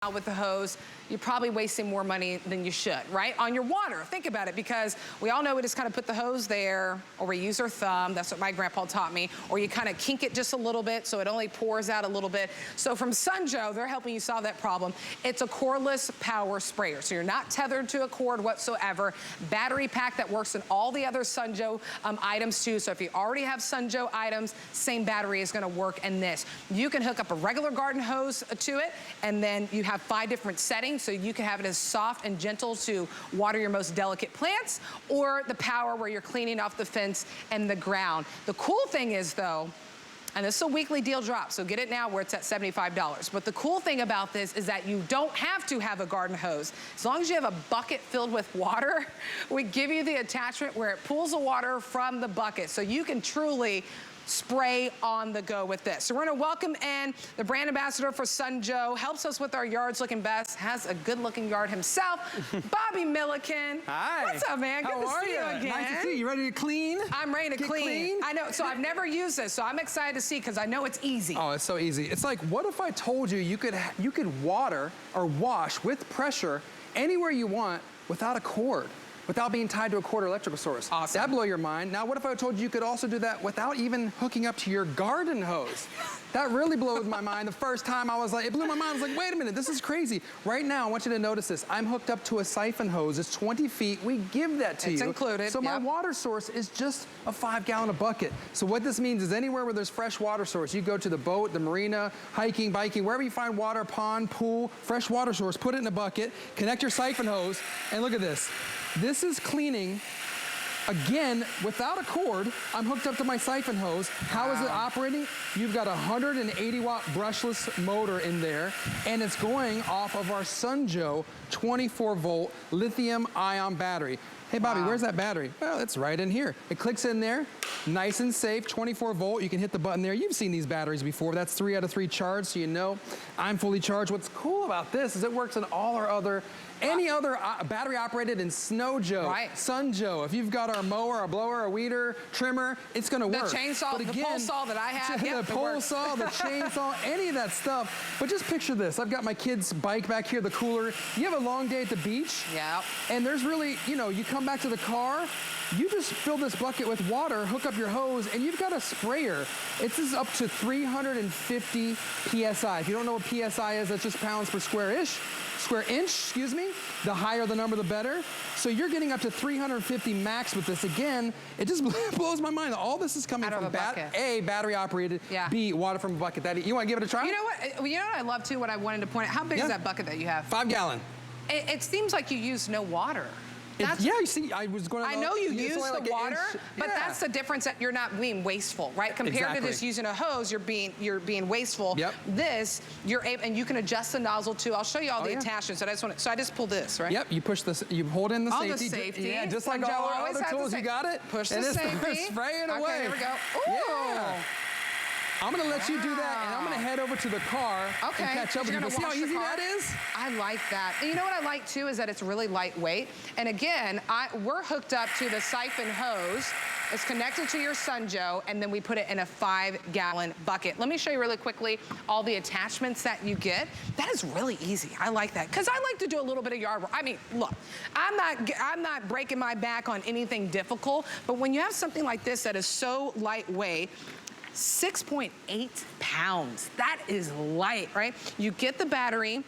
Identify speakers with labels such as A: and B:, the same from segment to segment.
A: with the hose, you're probably wasting more money than you should, right? On your water, think about it, because we all know we just kind of put the hose there, or we use our thumb, that's what my grandpa taught me, or you kind of kink it just a little bit so it only pours out a little bit. So from Sunjo, they're helping you solve that problem. It's a cordless power sprayer, so you're not tethered to a cord whatsoever. Battery pack that works in all the other Sunjo items too, so if you already have Sunjo items, same battery is gonna work in this. You can hook up a regular garden hose to it, and then you have 5 different settings, so you can have it as soft and gentle to water your most delicate plants, or the power where you're cleaning off the fence and the ground. The cool thing is though, and this is a weekly deal drop, so get it now where it's at $75. But the cool thing about this is that you don't have to have a garden hose. As long as you have a bucket filled with water, we give you the attachment where it pulls the water from the bucket, so you can truly spray on the go with this. So we're gonna welcome in the brand ambassador for Sunjo, helps us with our yards looking best, has a good looking yard himself, Bobby Milliken.
B: Hi.
A: What's up, man? Good to see you again.
B: Nice to see you. You ready to clean?
A: I'm ready to clean. I know, so I've never used this, so I'm excited to see because I know it's easy.
B: Oh, it's so easy. It's like, what if I told you you could water or wash with pressure anywhere you want without a cord? Without being tied to a cord or electrical source.
A: Awesome.
B: That'd blow your mind. Now, what if I told you you could also do that without even hooking up to your garden hose? That really blows my mind. The first time I was like, it blew my mind. I was like, wait a minute, this is crazy. Right now, I want you to notice this. I'm hooked up to a siphon hose. It's 20 feet. We give that to you.
A: It's included,
B: So my water source is just a 5-gallon bucket. So what this means is anywhere where there's fresh water source, you go to the boat, the marina, hiking, biking, wherever you find water, pond, pool, fresh water source, put it in a bucket, connect your siphon hose, and look at this. This is cleaning, again, without a cord. I'm hooked up to my siphon hose. How is it operating? You've got a 180-watt brushless motor in there, and it's going off of our Sunjo 24-volt lithium-ion battery. Hey, Bobby, where's that battery? Well, it's right in here. It clicks in there, nice and safe, 24 volt. You can hit the button there. You've seen these batteries before. That's 3 out of 3 charged, so you know I'm fully charged. What's cool about this is it works in all our other, any other battery operated in Snowjo, Sunjo. If you've got our mower, our blower, our weeder, trimmer, it's gonna work.
A: The chainsaw,
B: but again,
A: the pole saw that I have,
B: the pole saw, the chainsaw, any of that stuff. But just picture this. I've got my kid's bike back here, the cooler. You have a long day at the beach.
A: Yeah.
B: And there's really, you know, you come back to the car, you just fill this bucket with water, hook up your hose, and you've got a sprayer. This is up to 350 PSI. If you don't know what PSI is, that's just pounds per square inch, excuse me. The higher the number, the better. So you're getting up to 350 max with this. Again, it just blows my mind. All this is coming from A, battery operated, B, water from a bucket. You want to give it a try?
A: You know what I love too, what I wanted to point out, how big is that bucket that you have?
B: 5-gallon.
A: It seems like you use no water.
B: Yeah, you see, I was going to...
A: I know you use the water, but that's the difference, that you're not being wasteful, right? Compared to this using a hose, you're being wasteful.
B: Yep.
A: This, you're able, and you can adjust the nozzle too. I'll show you all the attachments. So I just pull this, right?
B: Yep, you push this, you hold in the safety.
A: The safety.
B: Yeah, just like all our other tools, you got it.
A: Push the safety.
B: Spraying away.
A: Okay, here we go. Ooh.
B: Yeah. I'm gonna let you do that, and I'm gonna head over to the car and catch up with you. See how easy that is?
A: I like that. And you know what I like too is that it's really lightweight. And again, we're hooked up to the siphon hose. It's connected to your Sunjo, and then we put it in a 5-gallon bucket. Let me show you really quickly all the attachments that you get. That is really easy. I like that, because I like to do a little bit of yard work. I mean, look, I'm not breaking my back on anything difficult, but when you have something like this that is so lightweight, 6.8 pounds. That is light, right? You get the battery.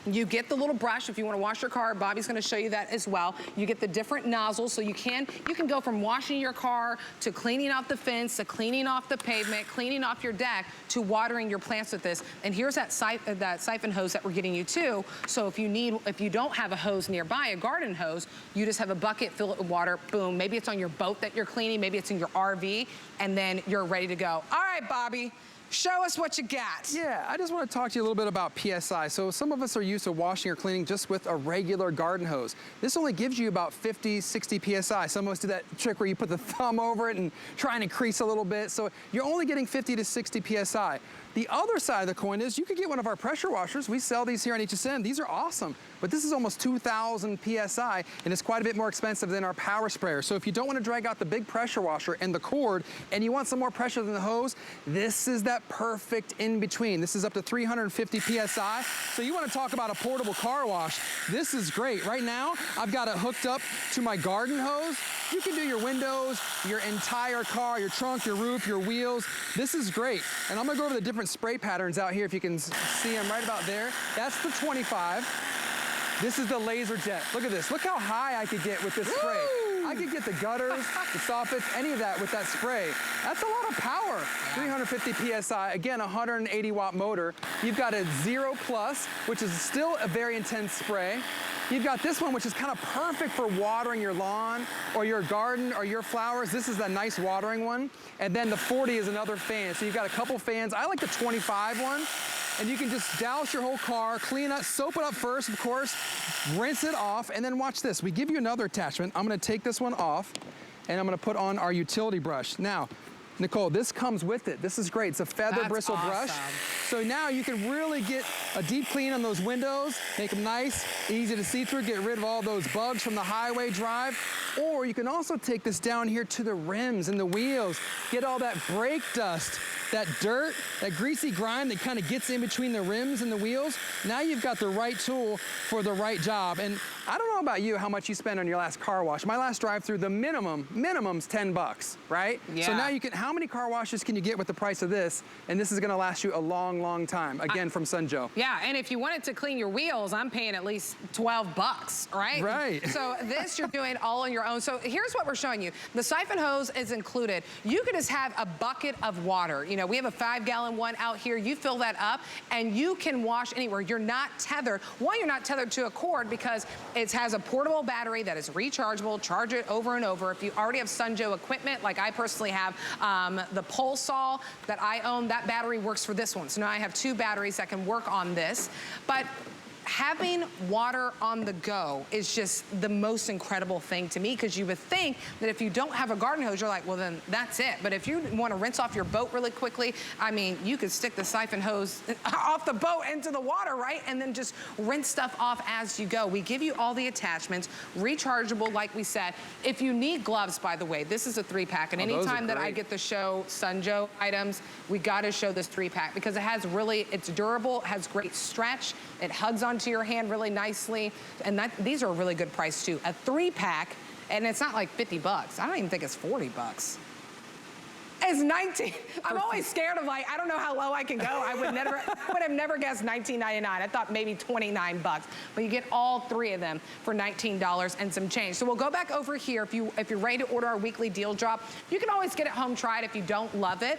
A: You get the little brush if you want to wash your car. Bobby's going to show you that as well. You get the different nozzles, so you can go from washing your car to cleaning off the fence, to cleaning off the pavement, cleaning off your deck, to watering your plants with this. And here's that siphon hose that we're getting you too. So if you don't have a hose nearby, a garden hose, you just have a bucket, fill it with water, boom. Maybe it's on your boat that you're cleaning, maybe it's in your RV, and then you're ready to go. All right, Bobby. Show us what you got.
B: Yeah, I just want to talk to you a little bit about PSI. So some of us are used to washing or cleaning just with a regular garden hose. This only gives you about 50, 60 PSI. Some of us do that trick where you put the thumb over it and try and increase a little bit. So you're only getting 50 to 60 PSI. The other side of the coin is you could get one of our pressure washers. We sell these here on HSN. These are awesome, but this is almost 2,000 PSI, and it's quite a bit more expensive than our power sprayer. So if you don't want to drag out the big pressure washer and the cord, and you want some more pressure than the hose, this is that perfect in between. This is up to 350 PSI. So you want to talk about a portable car wash. This is great. Right now, I've got it hooked up to my garden hose. You can do your windows, your entire car, your trunk, your roof, your wheels. This is great. And I'm gonna go over the different spray patterns out here if you can see them right about there. That's the 25. This is the laser jet. Look at this. Look how high I could get with this spray. I could get the gutters, the soffits, any of that with that spray. That's a lot of power. 350 PSI, again, 180 watt motor. You've got a 0 plus, which is still a very intense spray. You've got this one, which is kind of perfect for watering your lawn or your garden or your flowers. This is a nice watering one. And then the 40 is another fan. So you've got a couple fans. I like the 25 one. And you can just douse your whole car, clean it, soap it up first, of course, rinse it off, and then watch this. We give you another attachment. I'm gonna take this one off, and I'm gonna put on our utility brush. Now, Nicole, this comes with it. This is great. It's a feather bristle brush. So now you can really get a deep clean on those windows, make them nice, easy to see through, get rid of all those bugs from the highway drive. Or you can also take this down here to the rims and the wheels, get all that brake dust, that dirt, that greasy grime that kind of gets in between the rims and the wheels. Now you've got the right tool for the right job. And I don't know about you, how much you spend on your last car wash. My last drive-through, the minimum's 10 bucks, right?
A: Yeah.
B: So now you can, how many car washes can you get with the price of this? And this is gonna last you a long, long time. Again, from Sun Joe.
A: Yeah, and if you wanted to clean your wheels, I'm paying at least 12 bucks, right?
B: Right.
A: So this you're doing all on your own. So here's what we're showing you. The siphon hose is included. You could just have a bucket of water. You know, we have a 5-gallon one out here. You fill that up and you can wash anywhere. You're not tethered. One, you're not tethered to a cord because it has a portable battery that is rechargeable. Charge it over and over. If you already have Sun Joe equipment, like I personally have the pole saw that I own, that battery works for this one. So now I have 2 batteries that can work on this. But having water on the go is just the most incredible thing to me, because you would think that if you don't have a garden hose, you're like, well, then that's it. But if you want to rinse off your boat really quickly, I mean, you could stick the siphon hose off the boat into the water, right? And then just rinse stuff off as you go. We give you all the attachments, rechargeable, like we said. If you need gloves, by the way, this is a 3-pack. And anytime that I get to show Sun Joe items, we got to show this 3-pack because it has really, it's durable, has great stretch, it hugs onto your hand really nicely, and these are a really good price too. A 3-pack, and it's not like 50 bucks. I don't even think it's 40 bucks. It's 19. I'm always scared of, like, I don't know how low I can go. I would have never guessed $19.99. I thought maybe 29 bucks. But you get all 3 of them for $19 and some change. So we'll go back over here. If you're ready to order our weekly deal drop, you can always get it home tried if you don't love it.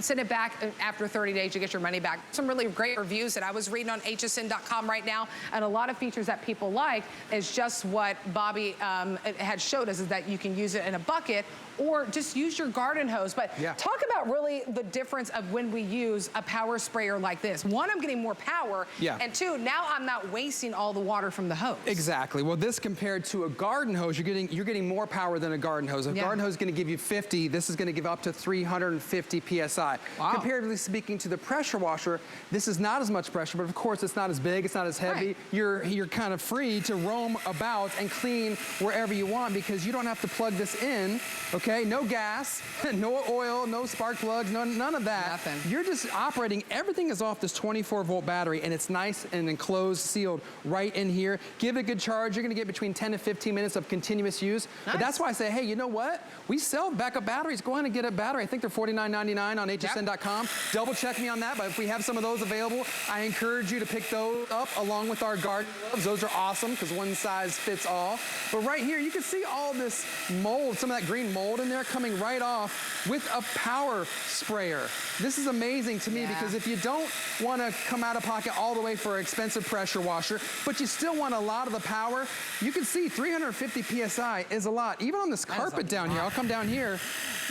A: Send it back after 30 days, you get your money back. Some really great reviews that I was reading on hsn.com right now, and a lot of features that people like is just what Bobby had showed us, is that you can use it in a bucket or just use your garden hose. But talk about really the difference of when we use a power sprayer like this. 1, I'm getting more power, and 2, now I'm not wasting all the water from the hose. Exactly.
B: Well, this compared to a garden hose, you're getting more power than a garden hose. A garden hose is gonna give you 50, this is gonna give up to 350 PSI.
A: Wow.
B: Comparatively speaking to the pressure washer, this is not as much pressure, but of course it's not as big, it's not as heavy. You're kind of free to roam about and clean wherever you want because you don't have to plug this in, okay? No gas, no oil, no spark plugs, none of that.
A: Nothing.
B: You're just operating, everything is off this 24-volt battery, and it's nice and enclosed, sealed right in here. Give it a good charge. You're gonna get between 10 to 15 minutes of continuous use. Nice. But that's why I say, hey, you know what? We sell backup batteries. Go ahead and get a battery. I think they're $49.99 on hsn.com. Double check me on that, but if we have some of those available, I encourage you to pick those up along with our garden gloves. Those are awesome because one size fits all. But right here, you can see all this mold, some of that green mold in there coming right off with a power sprayer. This is amazing to me because if you don't want to come out of pocket all the way for an expensive pressure washer, but you still want a lot of the power, you can see 350 PSI is a lot. Even on this carpet down here, I'll come down here,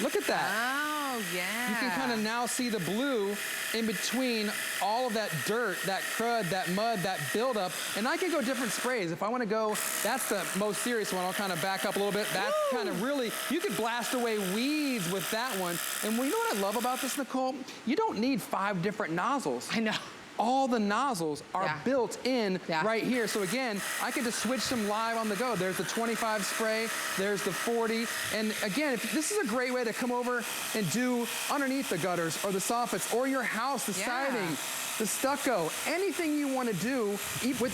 B: look at that.
A: Oh, Oh, yeah.
B: You can kind of now see the blue in between all of that dirt, that crud, that mud, that buildup. And I can go different sprays. If I want to go, that's the most serious one. I'll kind of back up a little bit. That's kind of really, you could blast away weeds with that one. And you know what I love about this, Nicole? You don't need 5 different nozzles.
A: I know.
B: All the nozzles are built in right here. So again, I could just switch them live on the go. There's the 25 spray, there's the 40. And again, this is a great way to come over and do underneath the gutters or the soffits or your house, the siding, the stucco, anything you want to do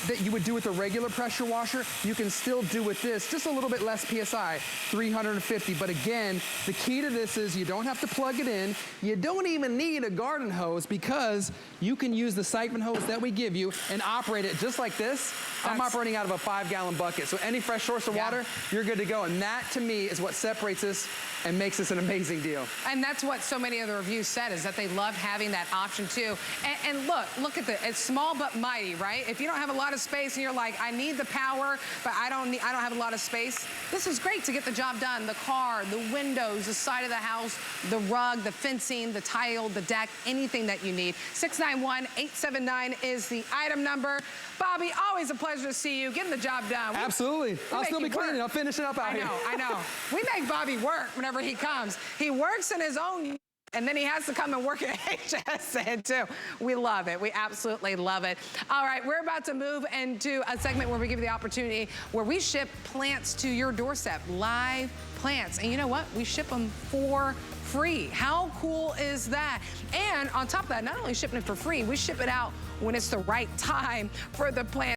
B: that you would do with a regular pressure washer, you can still do with this, just a little bit less PSI, 350. But again, the key to this is you don't have to plug it in. You don't even need a garden hose because you can use the siphon hose that we give you and operate it just like this. I'm operating out of a 5-gallon bucket. So any fresh source of water, you're good to go. And that to me is what separates this and makes this an amazing deal.
A: And that's what so many of the reviews said, is that they love having that option too. And look at it's small but mighty, right? If you don't have a lot of space and you're like, I need the power, but I don't have a lot of space, this is great to get the job done. The car, the windows, the side of the house, the rug, the fencing, the tile, the deck, anything that you need. 691-879 is the item number. Bobby, always a pleasure to see you getting the job done.
B: Absolutely. I'll still be cleaning. I'll finish it up out here.
A: I know. We make Bobby work whenever he comes. He works in his own, and then he has to come and work at HSN too. We love it. We absolutely love it. All right, we're about to move into a segment where we give you the opportunity where we ship plants to your doorstep, live plants. And you know what? We ship them for free. How cool is that? And on top of that, not only shipping it for free, we ship it out when it's the right time for the plant.